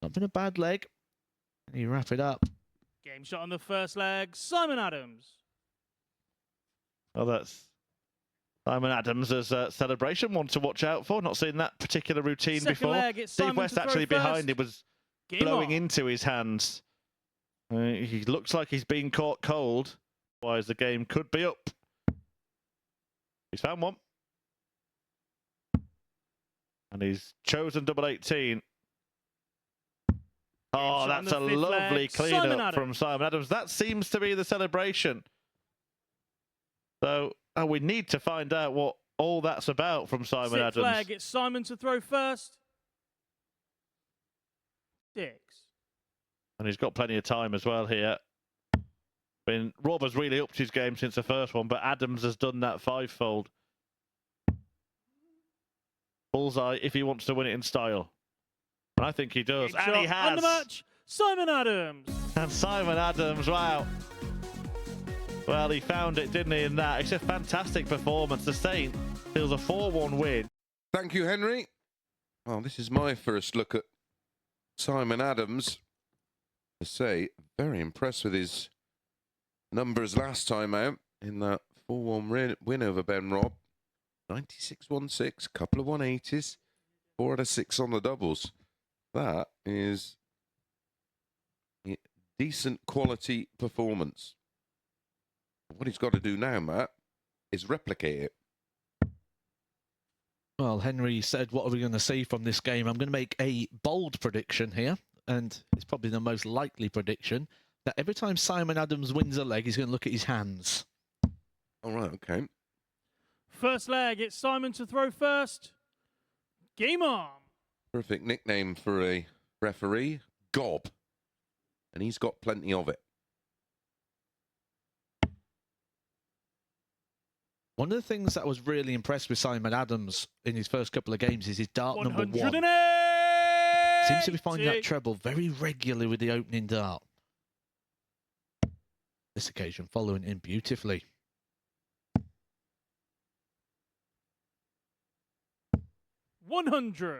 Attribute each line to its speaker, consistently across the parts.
Speaker 1: Not been a bad leg. And you wrap it up.
Speaker 2: Game shot on the first leg, Simon Adams.
Speaker 3: Well, that's Simon Adams as a celebration, one to watch out for. Not seen that particular routine
Speaker 2: Second
Speaker 3: before.
Speaker 2: leg, it's
Speaker 3: Steve
Speaker 2: Simon
Speaker 3: West
Speaker 2: to throw
Speaker 3: actually behind
Speaker 2: first.
Speaker 3: him was
Speaker 2: Game
Speaker 3: blowing
Speaker 2: on.
Speaker 3: into his hands. He looks like he's been caught cold. Otherwise, the game could be up. He's found one. And he's chosen double 18. Oh, that's a lovely clean-up from Simon Adams. That seems to be the celebration. So we need to find out what all that's about from Simon Adams.
Speaker 2: Flag, it's Simon to throw first. 6.
Speaker 3: And he's got plenty of time as well here. Rob has really upped his game since the first one, but Adams has done that fivefold. Bullseye if he wants to win it in style. And I think he does.
Speaker 2: Game
Speaker 3: and he
Speaker 2: shot
Speaker 3: has.
Speaker 2: on the match, Simon Adams.
Speaker 3: And Simon Adams, wow. Well, he found it, didn't he, in that. It's a fantastic performance. The Saint feels a 4-1 win.
Speaker 4: Thank you, Henry. Well, this is my first look at Simon Adams. To say, very impressed with his numbers last time out in that 4-1 win over Ben Robb. 96-1-6, couple of 180s, 4 out of 6 on the doubles. That is a decent quality performance. What he's got to do now, Matt, is replicate it.
Speaker 1: Well, Henry said, what are we going to see from this game? I'm going to make a bold prediction here, and it's probably the most likely prediction, that every time Simon Adams wins a leg, he's going to look at his hands.
Speaker 4: All right, okay.
Speaker 2: First leg, it's Simon to throw first. Game on.
Speaker 4: Perfect nickname for a referee, Gob. And he's got plenty of it.
Speaker 1: One of the things that I was really impressed with Simon Adams in his first couple of games is his dart number 1.
Speaker 2: 108.
Speaker 1: Seems to be finding that treble very regularly with the opening dart. This occasion following in beautifully.
Speaker 2: $100.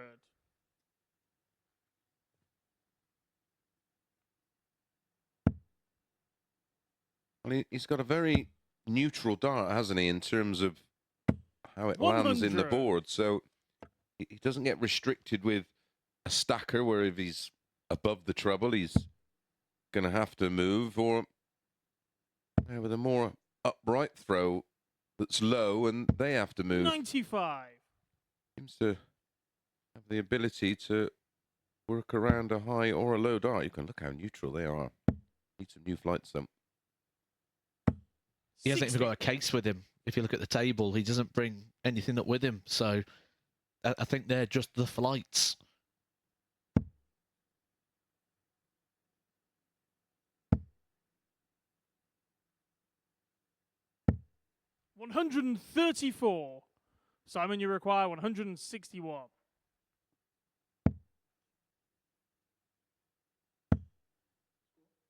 Speaker 4: Well, he's got a very neutral dart, hasn't he, in terms of how it lands in the
Speaker 2: 100.
Speaker 4: board. So he doesn't get restricted with a stacker where if he's above the treble, he's going to have to move, or with a more upright throw that's low and they have to move.
Speaker 2: 95.
Speaker 4: Seems to have the ability to work around a high or a low dart. You can look how neutral they are. Need some new flights, though.
Speaker 1: He hasn't even got a case with him. If you look at the table, he doesn't bring anything up with him. So I think they're just the flights.
Speaker 2: $134. Simon, you require 161.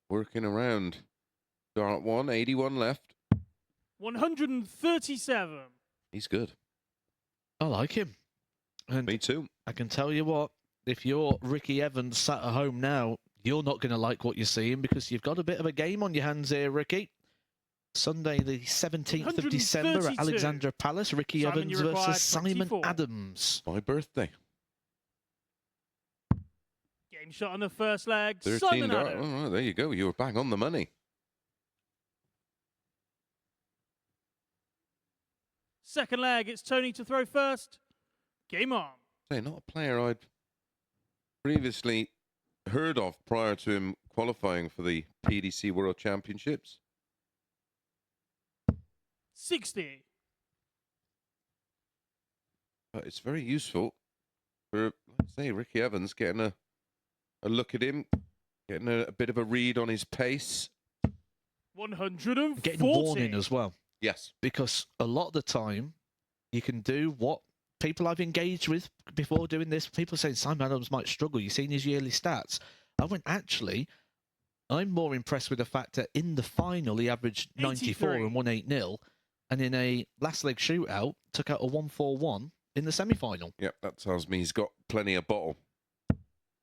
Speaker 4: Working around dart 1, 81 left.
Speaker 2: 137.
Speaker 4: He's good.
Speaker 1: I like him. And
Speaker 4: me too.
Speaker 1: I can tell you what, if you're Ricky Evans sat at home now, you're not going to like what you're seeing because you've got a bit of a game on your hands here, Ricky. Sunday, the 17th of December at Alexandra Palace, Ricky
Speaker 2: Simon,
Speaker 1: Evans versus Simon
Speaker 2: 24.
Speaker 1: Adams.
Speaker 4: My birthday.
Speaker 2: Game shot on the first leg,
Speaker 4: 13
Speaker 2: Simon
Speaker 4: dart.
Speaker 2: Adams.
Speaker 4: Oh, there you go. You were bang on the money.
Speaker 2: Second leg, it's Tony to throw first. Game on.
Speaker 4: Say, not a player I'd previously heard of prior to him qualifying for the PDC World Championships.
Speaker 2: 60.
Speaker 4: But it's very useful for, let's say, Ricky Evans getting a look at him, getting a bit of a read on his pace.
Speaker 2: 140.
Speaker 1: Getting a warning as well.
Speaker 4: Yes.
Speaker 1: Because a lot of the time, you can do what people I've engaged with before doing this, people saying Simon Adams might struggle. You've seen his yearly stats. I went, actually, I'm more impressed with the fact that in the final, he averaged 94 and won 8-0. And in a last leg shootout, took out a 141 in the semi-final.
Speaker 4: Yep, that tells me he's got plenty of bottle.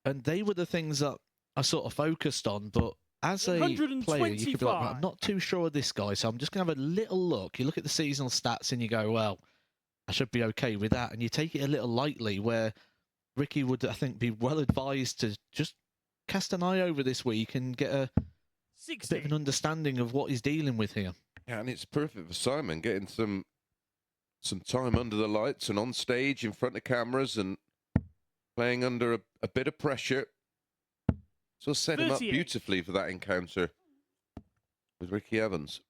Speaker 1: And they were the things that I sort of focused on. But as a player, you could be like, right, I'm not too sure of this guy, so I'm just going to have a little look. You look at the seasonal stats and you go, well, I should be okay with that. And you take it a little lightly, where Ricky would, I think, be well advised to just cast an eye over this week and get a bit of an understanding of what he's dealing with here.
Speaker 4: Yeah, and it's perfect for Simon, getting some time under the lights and on stage in front of cameras and playing under a bit of pressure. So set him up beautifully for that encounter with Ricky Evans.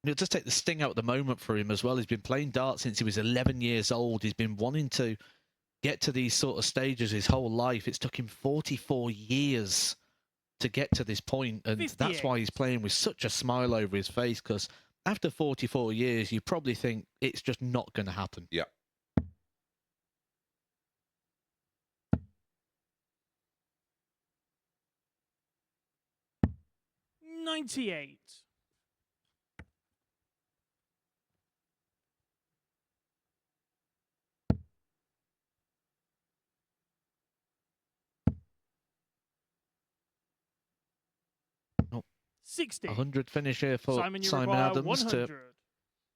Speaker 1: It'll just take the sting out of the moment for him as well. He's been playing darts since he was 11 years old. He's been wanting to get to these sort of stages his whole life. It's took him 44 years to get to this point, and that's why he's playing with such a smile over his face, because after 44 years, you probably think it's just not going to happen.
Speaker 4: Yeah.
Speaker 2: $98.
Speaker 1: Oh,
Speaker 2: 60.
Speaker 1: 100 finish here for Simon Adams
Speaker 2: 100.
Speaker 1: to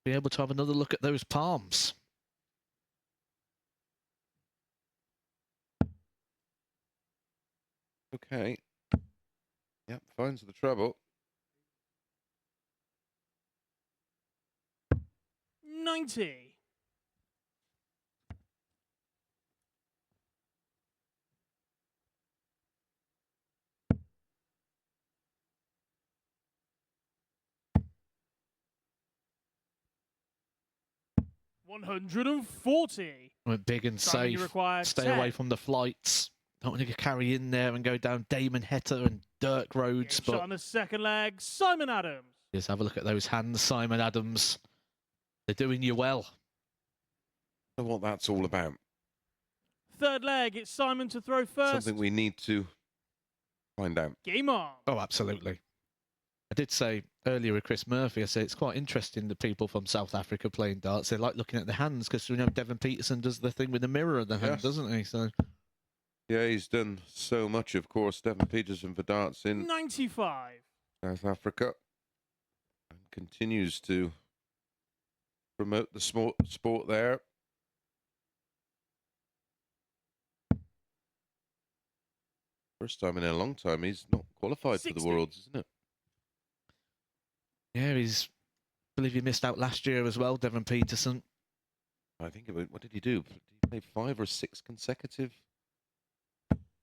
Speaker 1: be able to have another look at those palms.
Speaker 4: Okay. Yep, finds the treble.
Speaker 2: 90. $140.
Speaker 1: Went big and safe. Stay away from the flights. Don't want to carry in there and go down Damon Hetter and dirt roads.
Speaker 2: Shot on the second leg, Simon Adams.
Speaker 1: Just have a look at those hands, Simon Adams. They're doing you well.
Speaker 4: I know what that's all about.
Speaker 2: Third leg, it's Simon to throw first.
Speaker 4: Something we need to find out.
Speaker 2: Game on.
Speaker 1: Oh, absolutely. I did say earlier with Chris Murphy, I said it's quite interesting that people from South Africa playing darts, they like looking at the hands, because we know Devon Peterson does the thing with the mirror of the hand, doesn't he? So
Speaker 4: yeah, he's done so much, of course, Devon Peterson for darts in
Speaker 2: 95.
Speaker 4: South Africa, and continues to promote the sport there. First time in a long time he's not qualified
Speaker 2: 60.
Speaker 4: for the Worlds, isn't it?
Speaker 1: yeah, I believe he missed out last year as well, Devon Peterson.
Speaker 4: I think what did he do? Did he play 5 or 6 consecutive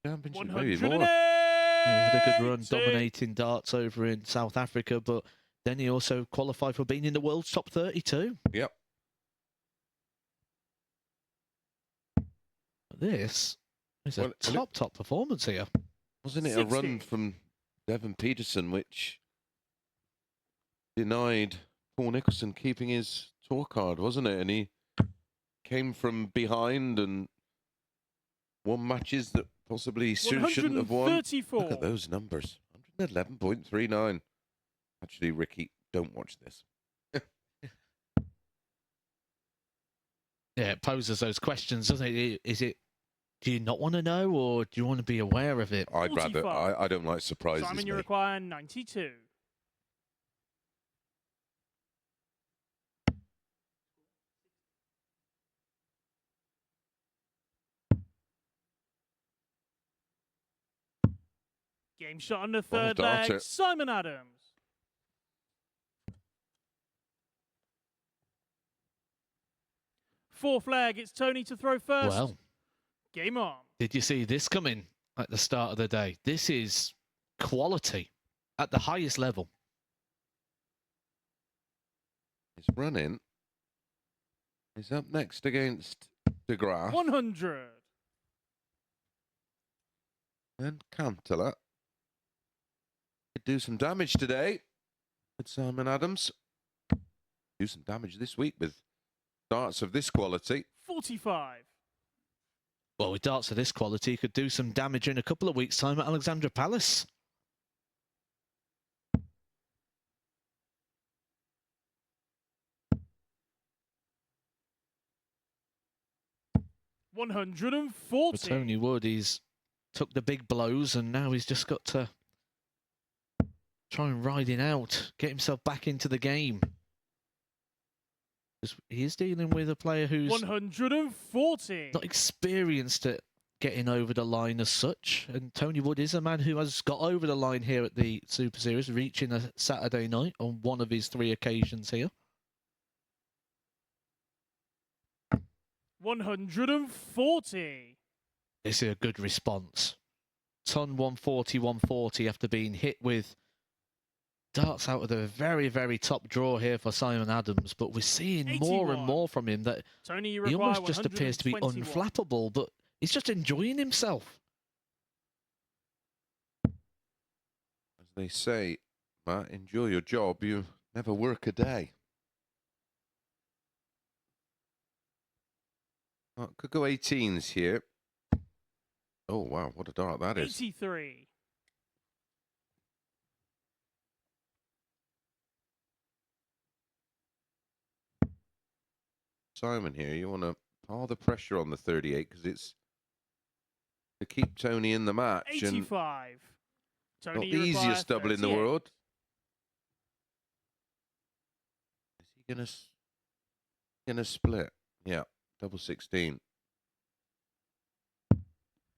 Speaker 4: championships? Maybe more.
Speaker 1: Yeah, he had a good run dominating darts over in South Africa, but then he also qualified for being in the world's top 32.
Speaker 4: Yep.
Speaker 1: This is a top performance here.
Speaker 4: Wasn't it 60. A run from Devon Peterson which denied Paul Nicholson keeping his tour card, wasn't it? And he came from behind and won matches that possibly shouldn't have won. Look at those numbers. 111.39. Actually, Ricky, don't watch this.
Speaker 1: Yeah, it poses those questions, doesn't it? Do you not want to know, or do you want to be aware of it?
Speaker 4: I'd rather. I don't like surprises.
Speaker 2: Simon, you require 92. Game shot on the third leg, Simon Adams. Fourth leg, it's Tony to throw first.
Speaker 1: Well,
Speaker 2: game on.
Speaker 1: Did you see this coming at the start of the day? This is quality at the highest level.
Speaker 4: He's running. He's up next against De Graaf.
Speaker 2: 100.
Speaker 4: And Cantala. Could do some damage today with Simon Adams. Do some damage this week with darts of this quality.
Speaker 2: 45.
Speaker 1: Well, with darts of this quality, he could do some damage in a couple of weeks' time at Alexandra Palace.
Speaker 2: $140.
Speaker 1: For Tony Wood, he's took the big blows, and now he's just got to try and ride it out, get himself back into the game. He is dealing with a player who's
Speaker 2: 140.
Speaker 1: not experienced at getting over the line as such. And Tony Wood is a man who has got over the line here at the Super Series, reaching a Saturday night on one of his 3 occasions here.
Speaker 2: 140.
Speaker 1: This is a good response. Ton 140, 140 after being hit with darts out of the very, very top draw here for Simon Adams, but we're seeing more and
Speaker 2: 81.
Speaker 1: more from him that
Speaker 2: Tony, you
Speaker 1: he
Speaker 2: require
Speaker 1: almost just appears to be
Speaker 2: 121.
Speaker 1: unflappable, but he's just enjoying himself.
Speaker 4: As they say, Matt, enjoy your job. You never work a day. Oh, could go 18s here. Oh, wow, what a dart that is.
Speaker 2: 83.
Speaker 4: Simon here, you want to pile the pressure on the 38 because it's to keep Tony in the match.
Speaker 2: 85.
Speaker 4: And
Speaker 2: Tony,
Speaker 4: not the
Speaker 2: you require
Speaker 4: easiest double in the
Speaker 2: 38.
Speaker 4: world. Is he gonna split? Yeah, double 16.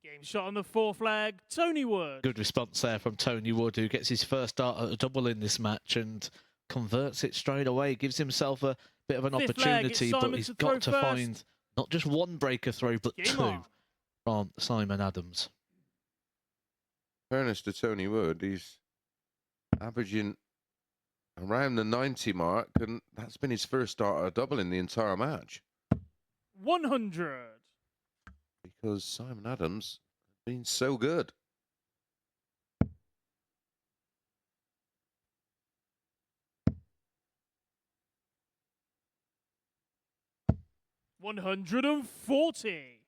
Speaker 2: Game shot on the 4th leg. Tony Wood.
Speaker 1: Good response there from Tony Wood, who gets his first dart at a double in this match and converts it straight away. Gives himself a bit of an
Speaker 2: 5th leg,
Speaker 1: opportunity,
Speaker 2: it's
Speaker 1: but
Speaker 2: Simon
Speaker 1: he's
Speaker 2: to
Speaker 1: got
Speaker 2: throw
Speaker 1: to
Speaker 2: first.
Speaker 1: find not just one breaker through, but
Speaker 2: Game
Speaker 1: 2
Speaker 2: on.
Speaker 1: from Simon Adams.
Speaker 4: Fairness to Tony Wood, he's averaging around the 90 mark, and that's been his first dart at a double in the entire match.
Speaker 2: 100.
Speaker 4: Because Simon Adams has been so good.
Speaker 2: $140.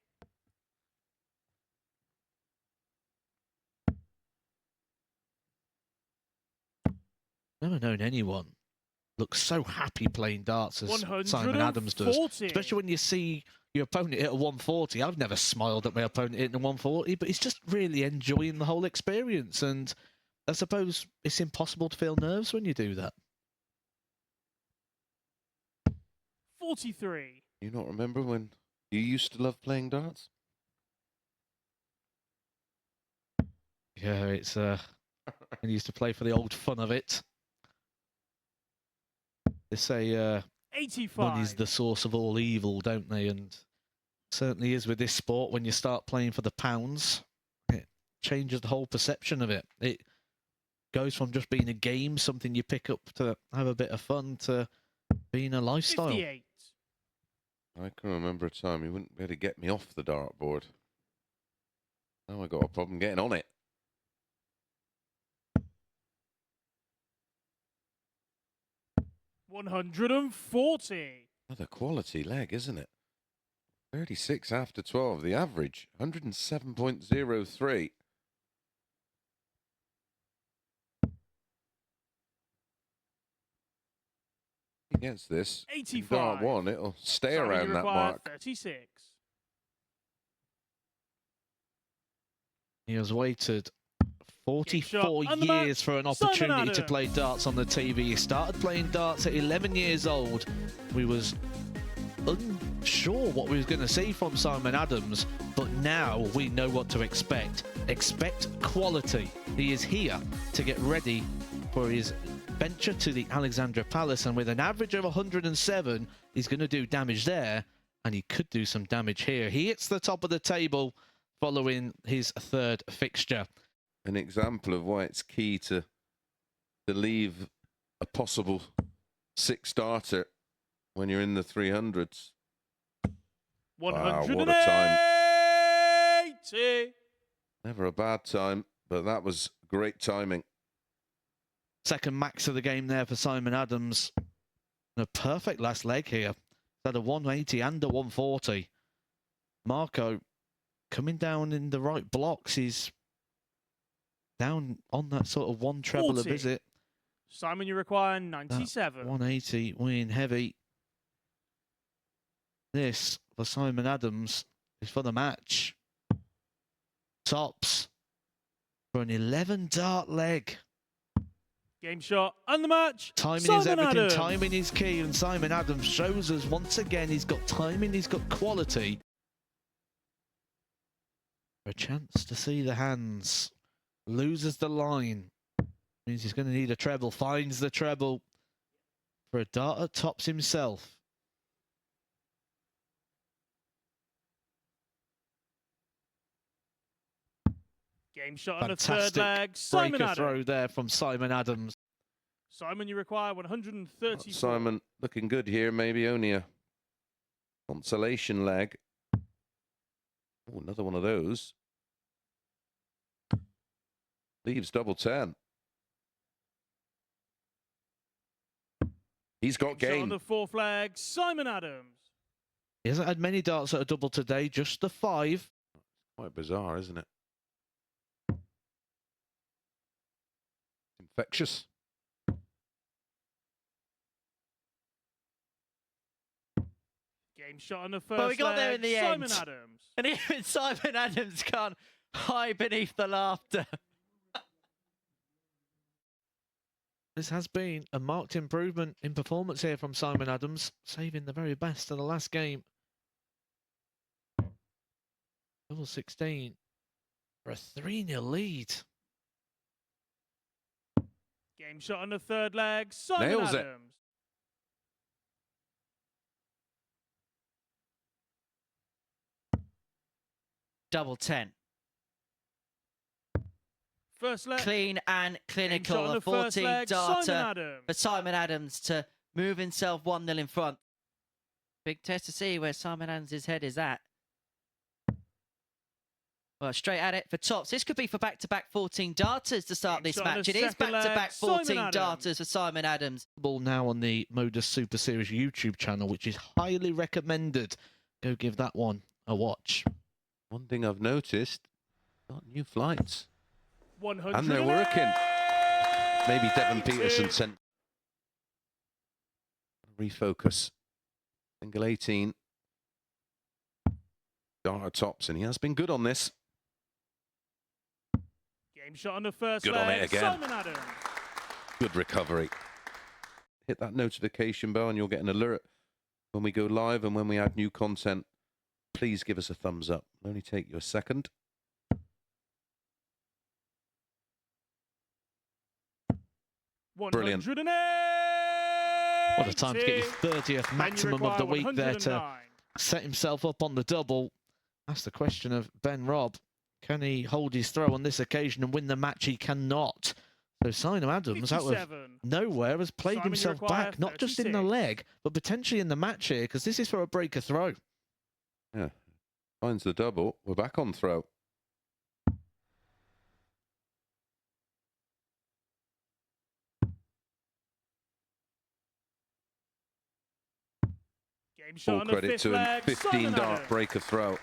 Speaker 1: Never known anyone look so happy playing darts as Simon Adams does.
Speaker 2: 140.
Speaker 1: Especially when you see your opponent hit a 140. I've never smiled at my opponent hitting a 140, but he's just really enjoying the whole experience. And I suppose it's impossible to feel nerves when you do that.
Speaker 2: 43.
Speaker 4: You not remember when you used to love playing darts?
Speaker 1: Yeah, it's I used to play for the old fun of it. They say
Speaker 2: 85.
Speaker 1: money's the source of all evil, don't they? And certainly is with this sport. When you start playing for the pounds, it changes the whole perception of it. It goes from just being a game, something you pick up to have a bit of fun, to being a lifestyle.
Speaker 2: 58.
Speaker 4: I can remember a time he wouldn't be able to get me off the dartboard. Now I got a problem getting on it.
Speaker 2: $140.
Speaker 4: Another quality leg, isn't it? 36 after 12, the average, 107.03. Against this, in
Speaker 2: 85.
Speaker 4: dart 1, it'll stay
Speaker 2: Simon,
Speaker 4: around
Speaker 2: you
Speaker 4: that
Speaker 2: require
Speaker 4: mark.
Speaker 2: 36.
Speaker 1: He has waited 44
Speaker 2: on the
Speaker 1: years
Speaker 2: match,
Speaker 1: for an
Speaker 2: Simon
Speaker 1: opportunity to
Speaker 2: Adams.
Speaker 1: play darts on the TV. He started playing darts at 11 years old. We was unsure what we was going to see from Simon Adams, but now we know what to expect. Expect quality. He is here to get ready for his venture to the Alexandra Palace, and with an average of 107, he's going to do damage there, and he could do some damage here. He hits the top of the table following his 3rd fixture.
Speaker 4: An example of why it's key to leave a possible 6-darter when you're in the 300s. Wow, what a time.
Speaker 2: 180.
Speaker 4: Never a bad time, but that was great timing.
Speaker 1: Second max of the game there for Simon Adams. A perfect last leg here. Had a 180 and a 140. Marco coming down in the right blocks. He's down on that sort of one treble a
Speaker 2: 40.
Speaker 1: visit.
Speaker 2: Simon, you require 97.
Speaker 1: 180 weighing heavy. This for Simon Adams is for the match. Tops. an 11 dart leg.
Speaker 2: Game shot and the match.
Speaker 1: Timing is
Speaker 2: Simon
Speaker 1: everything.
Speaker 2: Adams.
Speaker 1: Timing is key, and Simon Adams shows us once again he's got timing, he's got quality. A chance to see the hands. Loses the line. Means he's going to need a treble. Finds the treble for a dart at tops himself.
Speaker 2: Game shot on the third
Speaker 1: Fantastic
Speaker 2: leg. Simon
Speaker 1: breaker
Speaker 2: Adams.
Speaker 1: throw there from Simon Adams.
Speaker 2: Simon, you require 130.
Speaker 4: Simon looking good here. Maybe only a consolation leg. Oh, another one of those. Leaves double 10. He's got
Speaker 2: Shot on
Speaker 4: game.
Speaker 2: the fourth leg. Simon Adams.
Speaker 1: He hasn't had many darts at a double today, just the 5.
Speaker 4: Quite bizarre, isn't it? Infectious.
Speaker 2: Game shot on the first
Speaker 5: Well, we got
Speaker 2: leg.
Speaker 5: there in the
Speaker 2: Simon
Speaker 5: end.
Speaker 2: Adams.
Speaker 5: And even Simon Adams can't hide beneath the laughter.
Speaker 1: This has been a marked improvement in performance here from Simon Adams, saving the very best of the last game. Level 16 for a 3-0 lead.
Speaker 2: Game shot on the third leg. Simon
Speaker 4: Nails it.
Speaker 2: Adams.
Speaker 5: Double 10.
Speaker 2: First leg.
Speaker 5: Clean and
Speaker 2: Game shot
Speaker 5: clinical.
Speaker 2: on
Speaker 5: A
Speaker 2: the first
Speaker 5: 14
Speaker 2: leg. Simon
Speaker 5: darter
Speaker 2: Adams.
Speaker 5: for Simon Adams to move himself 1-0 in front. Big test to see where Simon Adams' head is at. Well, straight at it for tops. This could be for back-to-back 14 darters to start
Speaker 2: Game
Speaker 5: this
Speaker 2: shot on
Speaker 5: match.
Speaker 2: the
Speaker 5: It is
Speaker 2: second leg.
Speaker 5: back-to-back
Speaker 2: Simon
Speaker 5: 14
Speaker 2: Adams.
Speaker 5: darters for Simon Adams.
Speaker 1: Ball now on the MODUS Super Series YouTube channel, which is highly recommended. Go give that one a watch.
Speaker 4: One thing I've noticed, got new flights.
Speaker 2: 100.
Speaker 4: And they're working. Maybe Devon Peterson sent. Refocus. Single 18. Dara tops, and he has been good on this.
Speaker 2: Game shot on the first
Speaker 4: Good
Speaker 2: leg.
Speaker 4: on it again.
Speaker 2: Simon Adams.
Speaker 4: Good recovery. Hit that notification bell and you'll get an alert when we go live and when we add new content. Please give us a thumbs up. It'll only take you a second. Brilliant.
Speaker 2: 108.
Speaker 1: What a time to get your 30th maximum of the week there to set himself up on the double. That's the question of Ben Robb. Can he hold his throw on this occasion and win the match? He cannot. So Simon Adams, out of
Speaker 2: 57.
Speaker 1: nowhere, has played
Speaker 2: Simon, you
Speaker 1: himself
Speaker 2: require
Speaker 1: back, not just in the
Speaker 2: 36.
Speaker 1: leg, but potentially in the match here, because this is for a breaker throw.
Speaker 4: Yeah. Finds the double. We're back on throw.
Speaker 2: Game shot
Speaker 4: Full
Speaker 2: on the
Speaker 4: credit
Speaker 2: fifth
Speaker 4: to him.
Speaker 2: leg.
Speaker 4: 15
Speaker 2: Simon
Speaker 4: dart
Speaker 2: Adams.
Speaker 4: breaker throw.